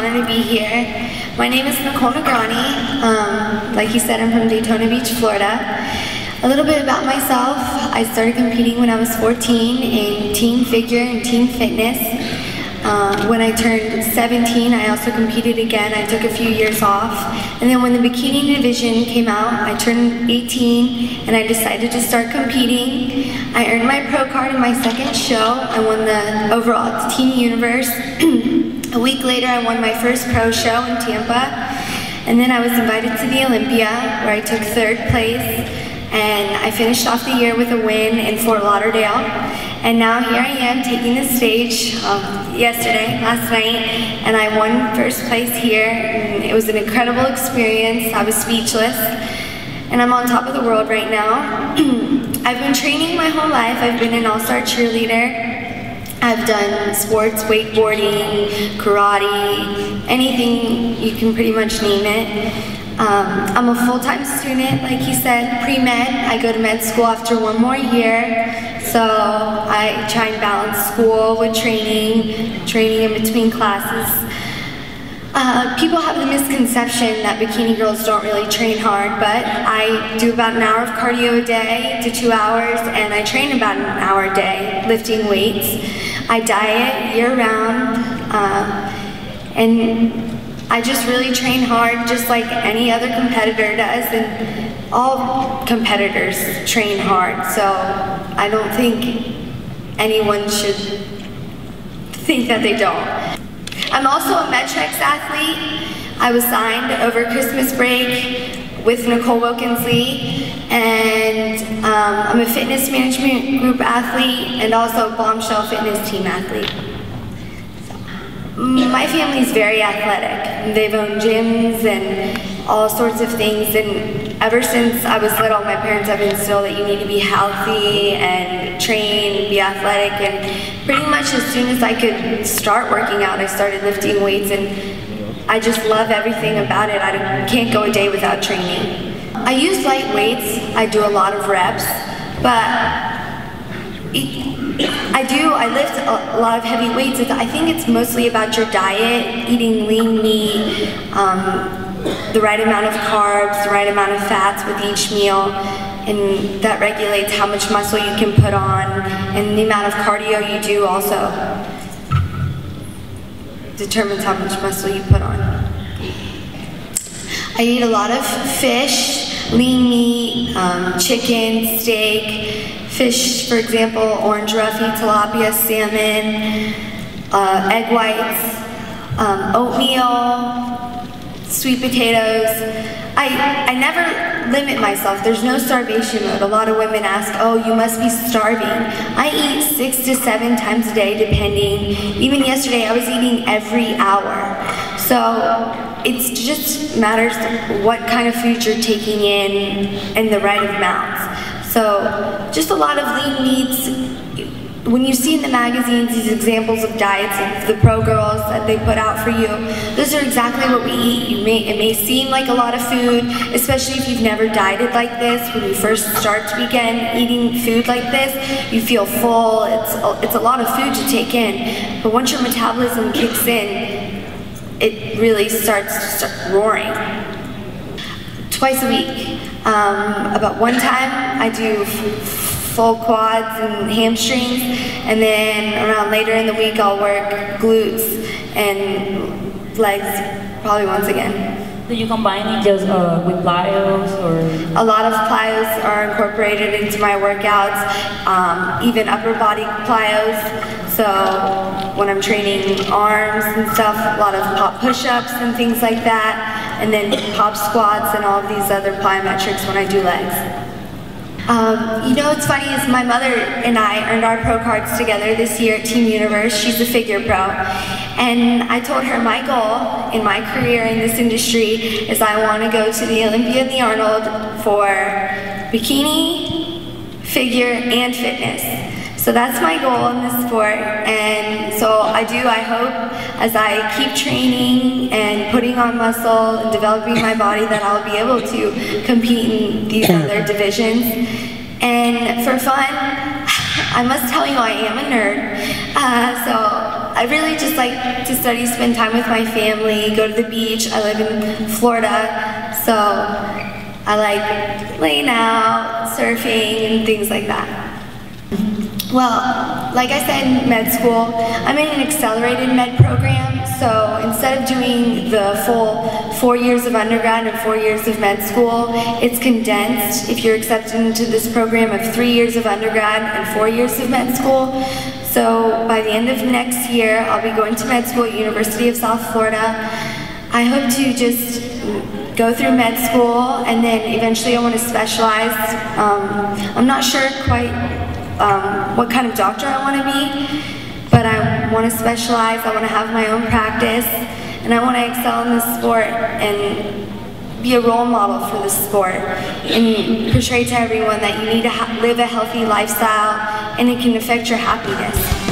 honor to be here. My name is Nicole Nagrani. Like you said, I'm from Daytona Beach, Florida. A little bit about myself. I started competing when I was 14 in team figure and team fitness. When I turned 17, I also competed again. I took a few years off. And then when the bikini division came out, I turned 18 and I decided to start competing. I earned my pro card in my second show. I won the overall team universe. A week later, I won my first pro show in Tampa. And then I was invited to the Olympia, where I took 3rd place. And I finished off the year with a win in Fort Lauderdale. And now here I am taking the stage last night, and I won first place here. And it was an incredible experience. I was speechless. And I'm on top of the world right now. I've been training my whole life. I've been an all-star cheerleader. I've done sports, wakeboarding, karate, anything you can pretty much name it. I'm a full-time student, like you said, pre-med. I go to med school after 1 more year, so I try and balance school with training in between classes. People have the misconception that bikini girls don't really train hard, but I do about an hour of cardio a day to 2 hours, and I train about an hour a day lifting weights. I diet year-round, and I just really train hard just like any other competitor does, and all competitors train hard, so I don't think anyone should think that they don't. I'm also a Metrex athlete. I was signed over Christmas break with Nicole Wilkins-Lee, and I'm a fitness management group athlete and also a Bombshell fitness team athlete. My family's very athletic. They've owned gyms and all sorts of things, and ever since I was little, my parents have instilled that you need to be healthy and train, be athletic, and pretty much as soon as I could start working out, I started lifting weights, and I just love everything about it. I can't go a day without training. I use light weights. I do a lot of reps, but I lift a lot of heavy weights. I think it's mostly about your diet, eating lean meat, the right amount of carbs, the right amount of fats with each meal, and that regulates how much muscle you can put on, and the amount of cardio you do also determines how much muscle you put on. I eat a lot of fish, lean meat, chicken, steak. Fish, for example, orange roughy, tilapia, salmon, egg whites, oatmeal, sweet potatoes. I never limit myself. There's no starvation mode. A lot of women ask, oh, you must be starving. I eat 6 to 7 times a day, depending. Even yesterday, I was eating every hour. So it just matters what kind of food you're taking in and the right amounts. So just a lot of lean meats. When you see in the magazines these examples of diets of the pro girls that they put out for you, those are exactly what we eat. It may seem like a lot of food, especially if you've never dieted like this. When you first start to begin eating food like this, you feel full. It's a lot of food to take in. But once your metabolism kicks in, it really starts roaring. Twice a week. About 1 time I do full quads and hamstrings, and then around later in the week I'll work glutes and legs probably once again. Do you combine it just with plyos, or? A lot of plyos are incorporated into my workouts, even upper body plyos. So when I'm training arms and stuff, a lot of pop push-ups and things like that, and then pop squats and all of these other plyometrics when I do legs. You know what's funny is my mother and I earned our pro cards together this year at Team Universe. She's a figure pro. And I told her my goal in my career in this industry is I want to go to the Olympia and the Arnold for bikini, figure, and fitness. So that's my goal in this sport, and so I hope as I keep training and putting on muscle and developing my body that I'll be able to compete in these other divisions. And for fun, I must tell you I am a nerd, so I really just like to study, spend time with my family, go to the beach. I live in Florida, so I like laying out, surfing, and things like that. Well, like I said in med school, I'm in an accelerated med program, so instead of doing the full 4 years of undergrad and 4 years of med school, it's condensed if you're accepted into this program of 3 years of undergrad and 4 years of med school. So by the end of next year, I'll be going to med school at University of South Florida. I hope to just go through med school, and then eventually I want to specialize. I'm not sure quite what kind of doctor I want to be, but I want to specialize, I want to have my own practice, and I want to excel in this sport and be a role model for this sport and portray to everyone that you need to live a healthy lifestyle and it can affect your happiness.